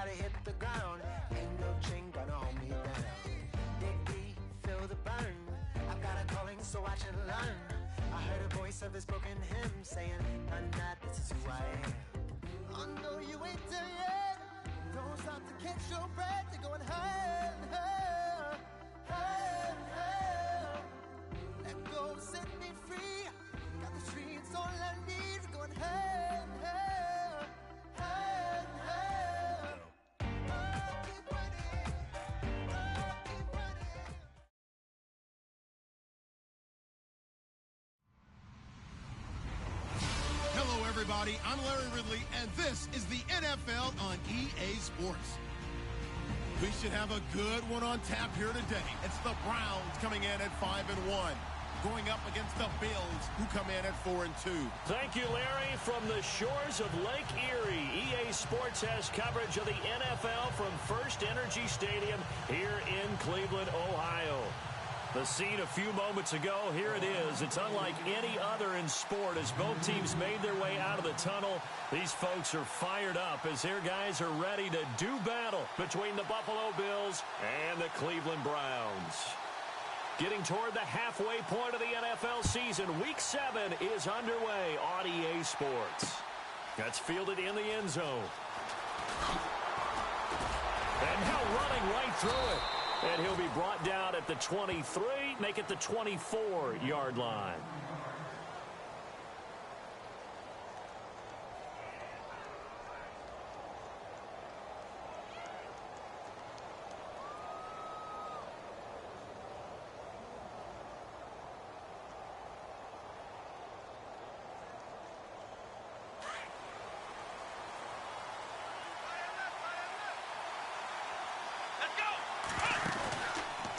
gotta hit the ground. Ain't no chain gonna hold me down. Dig deep, feel the burn. I've got a calling, so watch and learn. I heard a voice of his broken hymn saying, "Not this is who I am." I know you ain't there yet. Don't stop to catch your breath. You're going higher, higher, higher, higher. Let go, set me free. Got the streets all I need. We're going higher, higher, higher, higher. Oh, keep running. Oh, keep running. Hello, everybody. I'm Larry Ridley, and this is the NFL on EA Sports. We should have a good one on tap here today. It's the Browns coming in at 5-1, going up against the Bills, who come in at 4-2. Thank you, Larry. From the shores of Lake Erie, EA Sports has coverage of the NFL from First Energy Stadium here in Cleveland, Ohio. The scene a few moments ago, here it is. It's unlike any other in sport as both teams made their way out of the tunnel. These folks are fired up as their guys are ready to do battle between the Buffalo Bills and the Cleveland Browns. Getting toward the halfway point of the NFL season, Week 7 is underway on EA Sports. That's fielded in the end zone. And now running right through it. And he'll be brought down at the 23, make it the 24-yard line.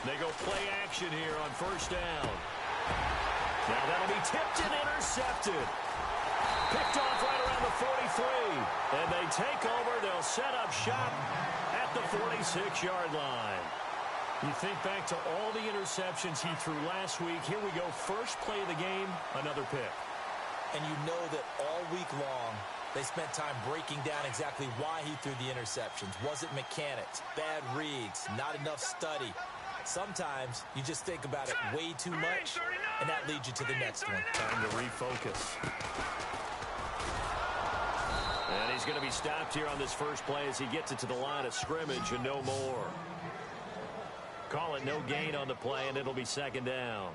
They go play action here on first down. Now that'll be tipped and intercepted. Picked off right around the 43. And they take over. They'll set up shop at the 46-yard line. You think back to all the interceptions he threw last week. Here we go. First play of the game, another pick. And you know that all week long, they spent time breaking down exactly why he threw the interceptions. Was it mechanics, bad reads, not enough study? Sometimes you just think about it way too much, and that leads you to the next one. Time to refocus. And he's going to be stopped here on this first play as he gets it to the line of scrimmage and no more. Call it no gain on the play, and it'll be second down.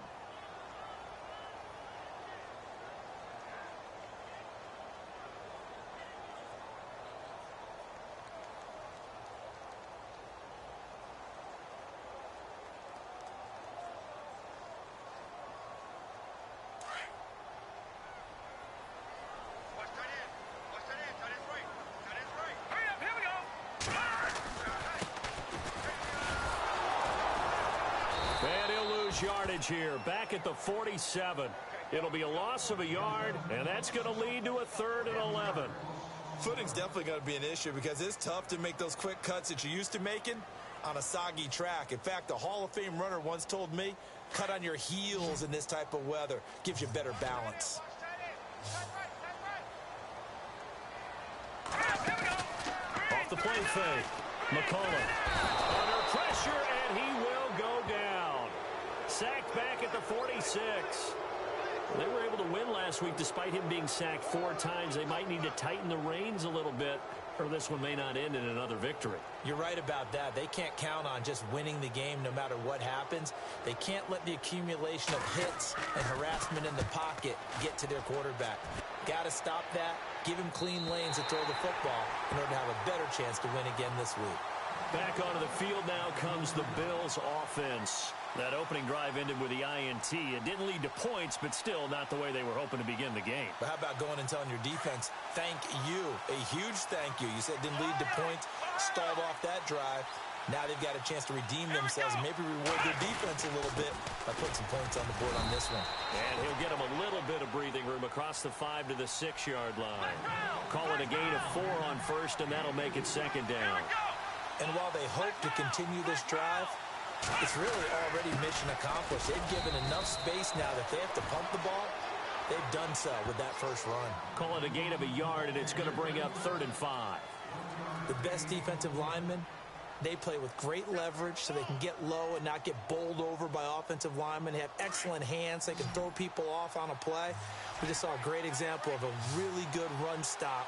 Yardage here, back at the 47. It'll be a loss of a yard, and that's going to lead to a 3rd and 11. Footing's definitely going to be an issue because it's tough to make those quick cuts that you're used to making on a soggy track. In fact, a Hall of Fame runner once told me, cut on your heels in this type of weather. Gives you better balance. Off the play fake. McCollum under pressure, and he will go down. Sacked back at the 46. They were able to win last week despite him being sacked 4 times. They might need to tighten the reins a little bit, or this one may not end in another victory. You're right about that. They can't count on just winning the game no matter what happens. They can't let the accumulation of hits and harassment in the pocket get to their quarterback. Got to stop that. Give him clean lanes to throw the football in order to have a better chance to win again this week. Back onto the field now comes the Bills offense. That opening drive ended with the INT. It didn't lead to points, but still not the way they were hoping to begin the game. But how about going and telling your defense, thank you, a huge thank you. You said it didn't lead to points, stalled off that drive. Now they've got a chance to redeem themselves and maybe reward their defense a little bit by putting some points on the board on this one. And he'll get them a little bit of breathing room across the 5 to the 6-yard line. Call it a gain of 4 on first, and that'll make it second down. And while they hope to continue this drive, it's really already mission accomplished. They've given enough space now that they have to pump the ball. They've done so with that first run. Call it a gain of a yard, and it's going to bring up 3rd and 5. The best defensive linemen, they play with great leverage so they can get low and not get bowled over by offensive linemen. They have excellent hands. They can throw people off on a play. We just saw a great example of a really good run stop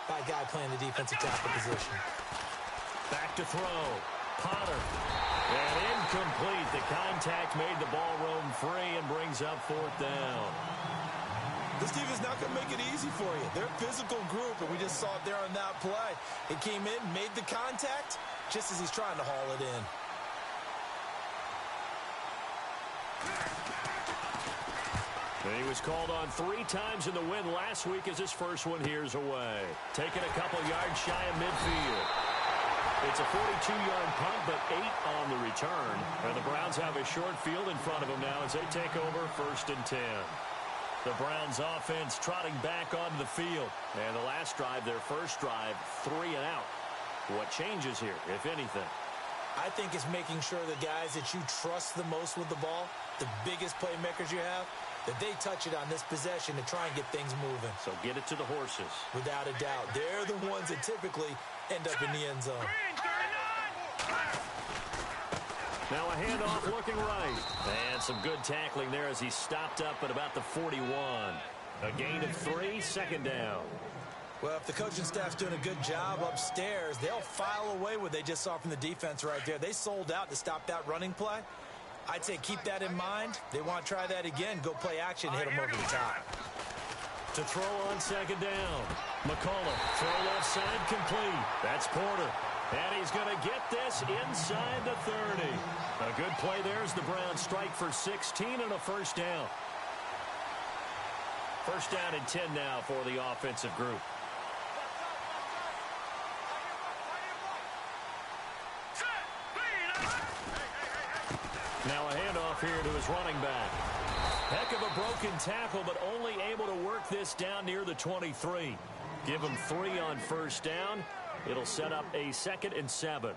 by a guy playing the defensive tackle position. Back to throw. Potter. And incomplete. The contact made the ball roam free and brings up 4th down. This team is not going to make it easy for you. They're a physical group, and we just saw it there on that play. It came in, made the contact, just as he's trying to haul it in. He was called on 3 times in the win last week as his first one here's away. Taking a couple yards shy of midfield. It's a 42-yard punt, but 8 on the return. And the Browns have a short field in front of them now as they take over 1st and 10. The Browns offense trotting back onto the field. And the last drive, their first drive, 3 and out. What changes here, if anything? I think it's making sure the guys that you trust the most with the ball, the biggest playmakers you have, that they touch it on this possession to try and get things moving. So get it to the horses. Without a doubt. They're the ones that typically end up in the end zone. Now a handoff looking right. And some good tackling there as he stopped up at about the 41. A gain of 3, 2nd down. Well, if the coaching staff's doing a good job upstairs, they'll file away what they just saw from the defense right there. They sold out to stop that running play. I'd say keep that in mind. They want to try that again. Go play action, hit them over the top. To throw on 2nd down. McCullough, throw left side complete. That's Porter. And he's going to get this inside the 30. A good play there as the Browns strike for 16 and a 1st down. 1st down and 10 now for the offensive group. Now a handoff here to his running back. Heck of a broken tackle, but only able to work this down near the 23. Give him 3 on 1st down. It'll set up a 2nd and 7.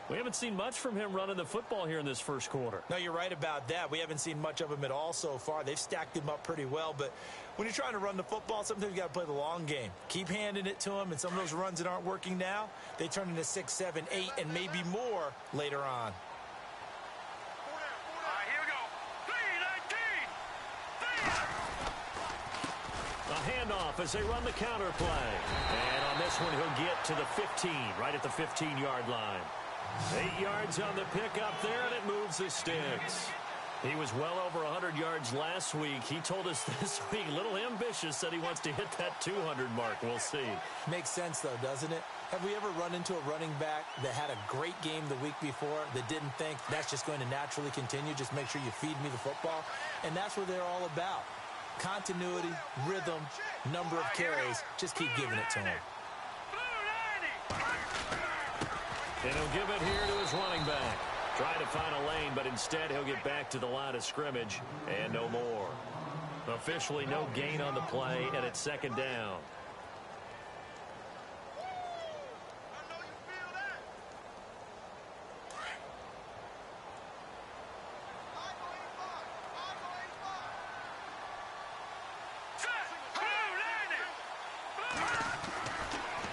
We haven't seen much from him running the football here in this first quarter. No, you're right about that. We haven't seen much of him at all so far. They've stacked him up pretty well, but when you're trying to run the football, sometimes you got to play the long game. Keep handing it to him, and some of those runs that aren't working now, they turn into 6, 7, 8, and maybe more later on. Handoff as they run the counter play. And on this one, he'll get to the 15, right at the 15-yard line. 8 yards on the pickup there, and it moves the sticks. He was well over 100 yards last week. He told us this week, a little ambitious, that he wants to hit that 200 mark. We'll see. Makes sense, though, doesn't it? Have we ever run into a running back that had a great game the week before that didn't think that's just going to naturally continue? Just make sure you feed me the football. And that's what they're all about. Continuity, rhythm, number of carries. Just keep giving it to him. And he'll give it here to his running back. Trying to find a lane, but instead he'll get back to the line of scrimmage and no more. Officially no gain on the play, and it's 2nd down.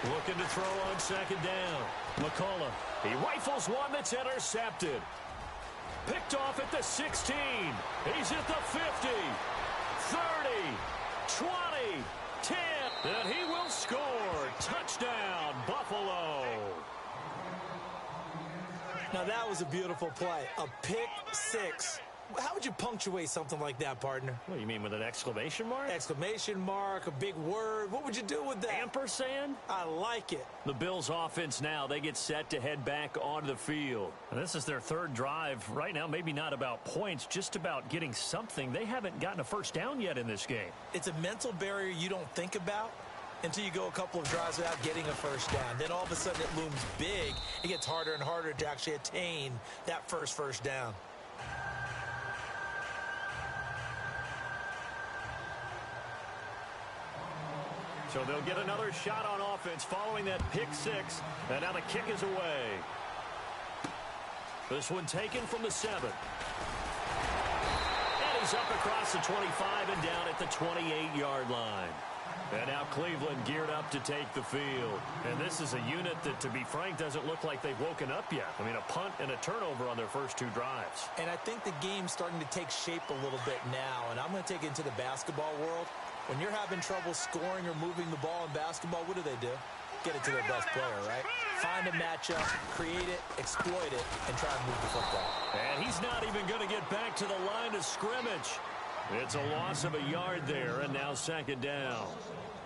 Looking to throw on 2nd down. McCullough. He rifles one that's intercepted. Picked off at the 16. He's at the 50. 30. 20. 10. And he will score. Touchdown, Buffalo. Now that was a beautiful play. A pick 6. How would you punctuate something like that, partner? What, you mean with an exclamation mark? Exclamation mark, a big word. What would you do with that? Ampersand? I like it. The Bills offense now, they get set to head back onto the field. And this is their 3rd drive. Right now, maybe not about points, just about getting something. They haven't gotten a 1st down yet in this game. It's a mental barrier you don't think about until you go a couple of drives without getting a 1st down. Then all of a sudden it looms big. It gets harder and harder to actually attain that first down. So they'll get another shot on offense following that pick 6. And now the kick is away. This one taken from the 7. And he's up across the 25 and down at the 28-yard line. And now Cleveland geared up to take the field. And this is a unit that, to be frank, doesn't look like they've woken up yet. I mean, a punt and a turnover on their first 2 drives. And I think the game's starting to take shape a little bit now. And I'm going to take it into the basketball world. When you're having trouble scoring or moving the ball in basketball, what do? Get it to their best player, right? Find a matchup, create it, exploit it, and try and move the football. And he's not even going to get back to the line of scrimmage. It's a loss of a yard there, and now 2nd down.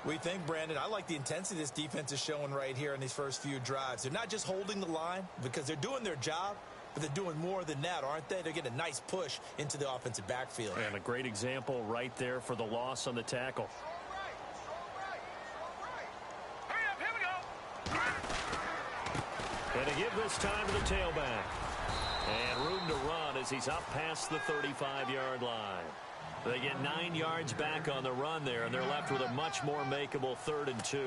What do you think, Brandon? I like the intensity this defense is showing right here in these first few drives. They're not just holding the line because they're doing their job, but they're doing more than that, aren't they? They're getting a nice push into the offensive backfield. And a great example right there for the loss on the tackle. And to give this time to the tailback. And room to run as he's up past the 35-yard line. They get 9 yards back on the run there, and they're left with a much more makeable 3rd and 2.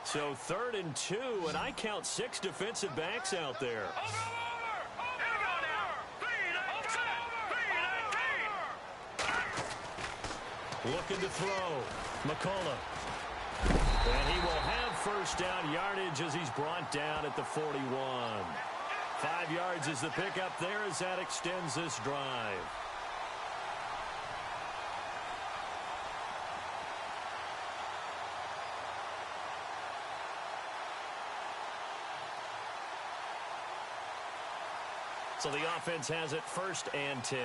So 3rd and 2, and I count 6 defensive backs out there. Looking to throw. McCullough. And he will have first down yardage as he's brought down at the 41. 5 yards is the pickup there as that extends this drive. So the offense has it 1st and 10.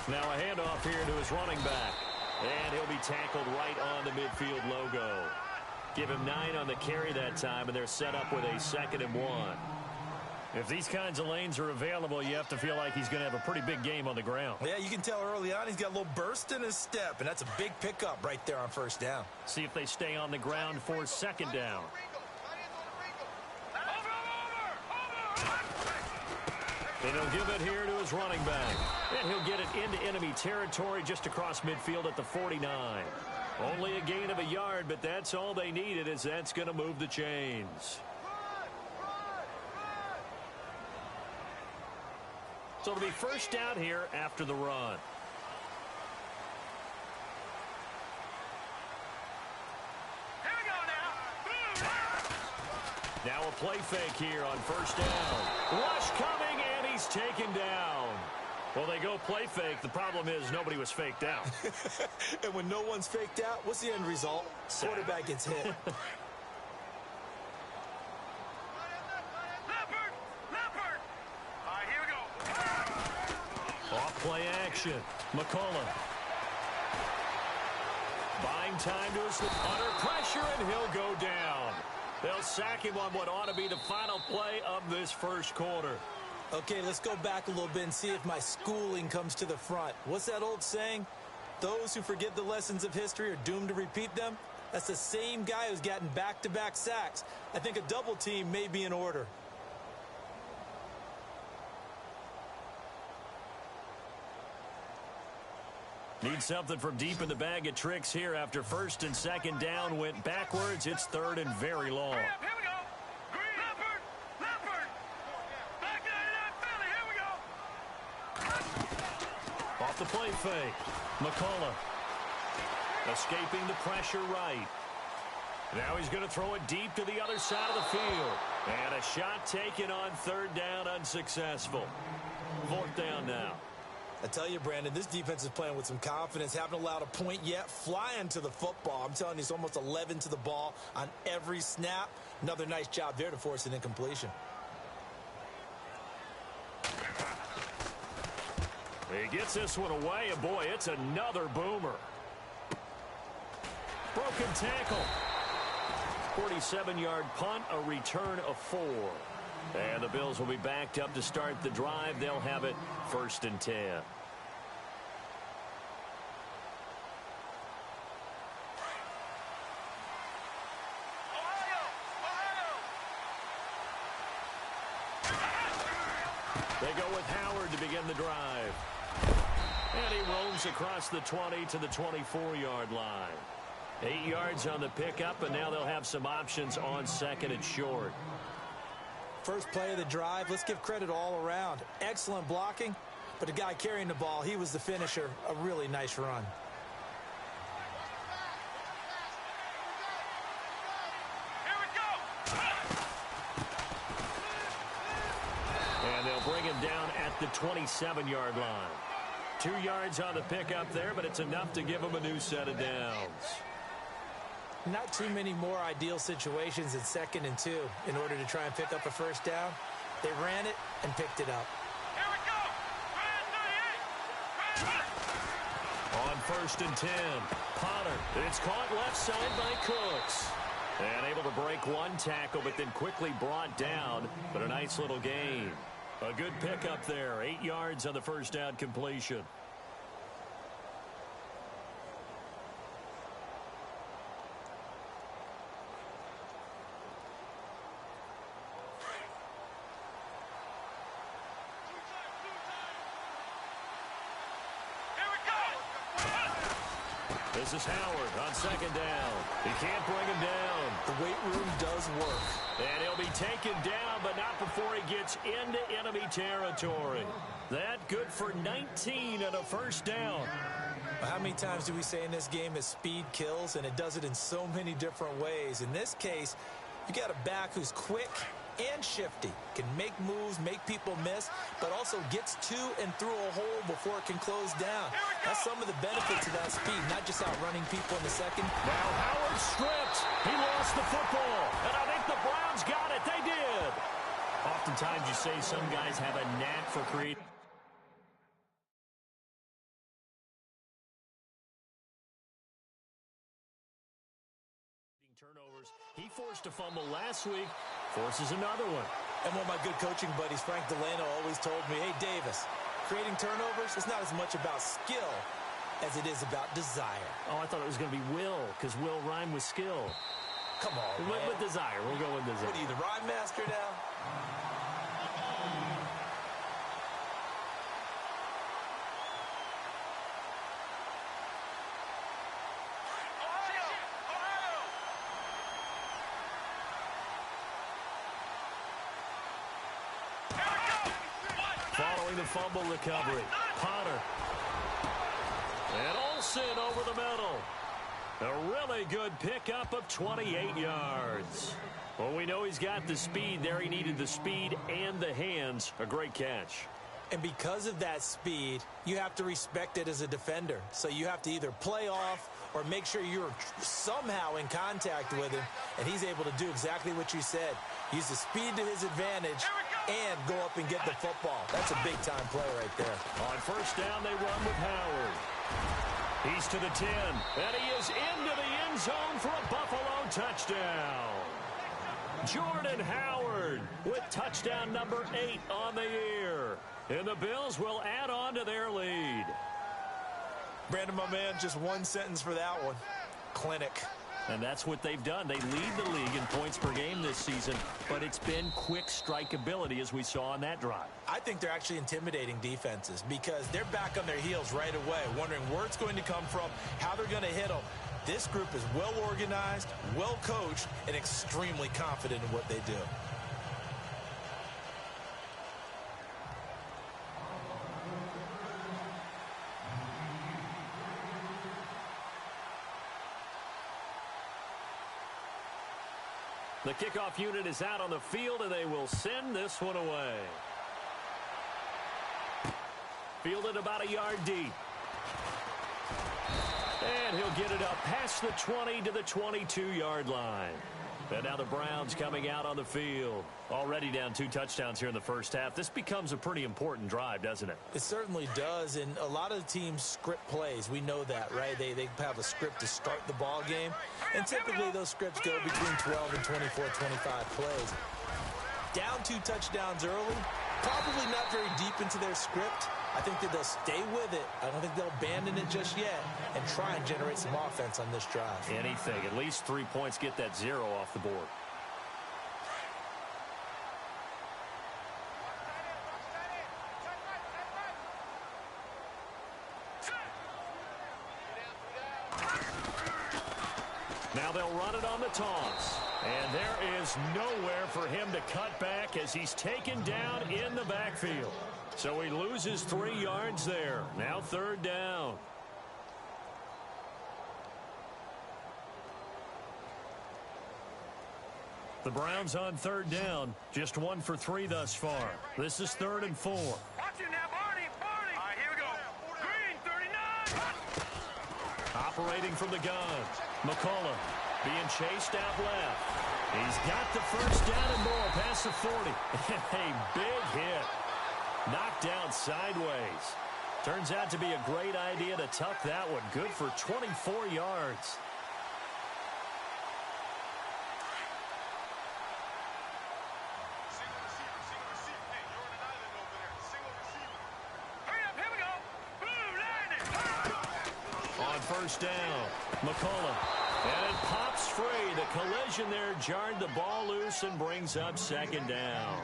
Now a handoff here to his running back. And he'll be tackled right on the midfield logo. Give him 9 on the carry that time, and they're set up with a 2nd and 1. If these kinds of lanes are available, you have to feel like he's going to have a pretty big game on the ground. Yeah, you can tell early on he's got a little burst in his step, and that's a big pickup right there on 1st down. See if they stay on the ground for 2nd down. And he'll give it here to his running back. And he'll get it into enemy territory just across midfield at the 49. Only a gain of a yard, but that's all they needed, as that's going to move the chains. So it'll be 1st down here after the run. Here we go now. Now a play fake here on 1st down. Rush coming, and he's taken down. Well, they go play fake. The problem is nobody was faked out. And when no one's faked out, what's the end result? Quarterback gets hit. Play action. McCullough. Buying time to his under pressure, and he'll go down. They'll sack him on what ought to be the final play of this 1st quarter. Okay, let's go back a little bit and see if my schooling comes to the front. What's that old saying? Those who forget the lessons of history are doomed to repeat them. That's the same guy who's gotten back-to-back sacks. I think a double team may be in order. Need something from deep in the bag of tricks here after 1st and 2nd down went backwards. It's 3rd and very long. Here we go. Leopard. Back to that Philly. Here we go. Off the play fake. McCullough. Escaping the pressure right. Now he's going to throw it deep to the other side of the field. And a shot taken on 3rd down, unsuccessful. 4th down now. I tell you, Brandon, this defense is playing with some confidence. Haven't allowed a point yet. Flying to the football. I'm telling you, it's almost 11 to the ball on every snap. Another nice job there to force an incompletion. He gets this one away, and boy, it's another boomer. Broken tackle. 47-yard punt, a return of 4. And the Bills will be backed up to start the drive. They'll have it 1st and 10. They go with Howard to begin the drive. And he roams across the 20 to the 24-yard line. 8 yards on the pickup, and now they'll have some options on second and short. First play of the drive, let's give credit all around. Excellent blocking, but the guy carrying the ball, he was the finisher. A really nice run. Here we go. And they'll bring him down at the 27-yard line. 2 yards on the pickup there, but it's enough to give him a new set of downs. Not too many more ideal situations in 2nd and 2 in order to try and pick up a first down. They ran it and picked it up. Here we go. 38. On 1st and 10, Potter. It's caught left side by Cooks. And able to break one tackle, but then quickly brought down. But a nice little gain. A good pickup there. 8 yards on the first down completion. This is Howard on 2nd down. He can't bring him down. The weight room does work. And he'll be taken down, but not before he gets into enemy territory. That good for 19 and a first down. How many times do we say in this game that speed kills, and it does it in so many different ways? In this case, you got a back who's quick and shifty, can make moves, make people miss, but also gets to and through a hole before it can close down. That's some of the benefits of that speed, not just outrunning people in the second. Now Howard stripped. He lost the football, and I think the Browns got it. They did. Oftentimes you say some guys have a knack for creating turnovers. He forced a fumble last week, forces another one. And one of my good coaching buddies, Frank Delano, always told me, hey, Davis, creating turnovers is not as much about skill as it is about desire. Oh, I thought it was going to be will, because will rhyme with skill. Come on, man. With desire. We'll go with desire. What are you, the rhyme master now? Following the fumble recovery, Potter. And Olsen over the middle. A really good pickup of 28 yards. Well, we know he's got the speed there. He needed the speed and the hands. A great catch. And because of that speed, you have to respect it as a defender. So you have to either play off or make sure you're somehow in contact with him, and he's able to do exactly what you said. Use the speed to his advantage and go up and get the football. That's a big-time play right there. On first down, they run with Howard. He's to the 10, and he is into the end zone for a Buffalo touchdown. Jordan Howard with touchdown number 8 on the year. And the Bills will add on to their lead. Brandon, my man, just one sentence for that one. Clinic. And that's what they've done. They lead the league in points per game this season, but it's been quick strikeability as we saw on that drive. I think they're actually intimidating defenses because they're back on their heels right away, wondering where it's going to come from, how they're going to hit them. This group is well organized, well coached, and extremely confident in what they do. The kickoff unit is out on the field, and they will send this one away. Fielded about a yard deep. And he'll get it up past the 20 to the 22-yard line. And now the Browns coming out on the field. Already down 2 touchdowns here in the first half. This becomes a pretty important drive, doesn't it? It certainly does, and a lot of the teams script plays. We know that, right? They have a script to start the ball game, and typically those scripts go between 12 and 24, 25 plays. Down 2 touchdowns early, probably not very deep into their script. I think that they'll stay with it. I don't think they'll abandon it just yet and try and generate some offense on this drive. Anything. At least 3 points, get that 0 off the board. Now they'll run it on the toss. And there is nowhere for him to cut back as he's taken down in the backfield. So he loses 3 yards there. Now 3rd down. The Browns on 3rd down. Just 1 for 3 thus far. This is 3rd and 4. Watch it now, Barney. All right, here we go. Green, 39. Operating from the gun. McCullough being chased out left. He's got the first down and more past the 40. And a big hit. Knocked down sideways. Turns out to be a great idea to tuck that one. Good for 24 yards. On 1st down, McCullough. And it pops free. The collision there jarred the ball loose and brings up 2nd down.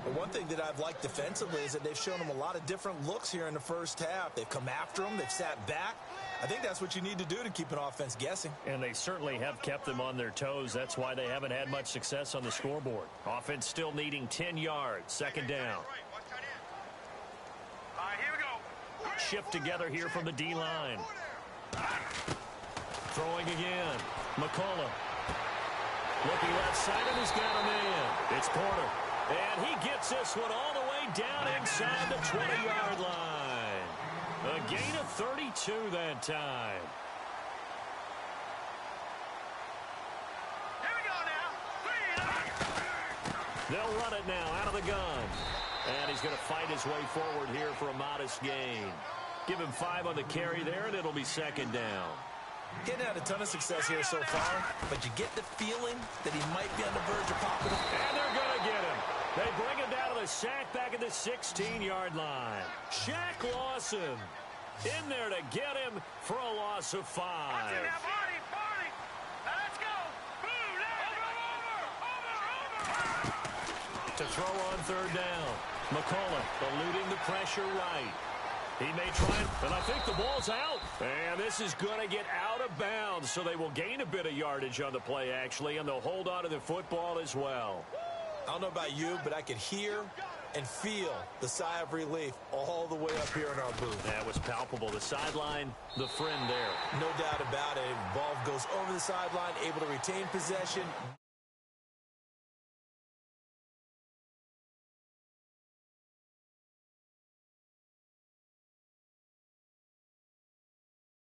Well, one thing that I've liked defensively is that they've shown them a lot of different looks here in the first half. They've come after them. They've sat back. I think that's what you need to do to keep an offense guessing. And they certainly have kept them on their toes. That's why they haven't had much success on the scoreboard. Offense still needing 10 yards. 2nd down. All right, here we go. Shift together here from the D-line. Throwing again. McCullough. Looking left side, and he's got a man. It's Porter. And he gets this one all the way down inside the 20-yard line. A gain of 32 that time. Here we go now. They'll run it now out of the gun. And he's going to fight his way forward here for a modest gain. Give him 5 on the carry there, and it'll be 2nd down. Getting had a ton of success here so far, but you get the feeling that he might be on the verge of popping. And they're going to get him. They bring him down to the sack back at the 16-yard line. Shaq Lawson in there to get him for a loss of 5. Watch it now, Barney. Now let's go. Boom, over. To throw on 3rd down. McCullough eluding the pressure right. He may try it, and I think the ball's out. And this is going to get out of bounds, so they will gain a bit of yardage on the play, actually, and they'll hold on to the football as well. I don't know about you, but I could hear and feel the sigh of relief all the way up here in our booth. That was palpable. The sideline, the friend there. No doubt about it. Ball goes over the sideline, able to retain possession.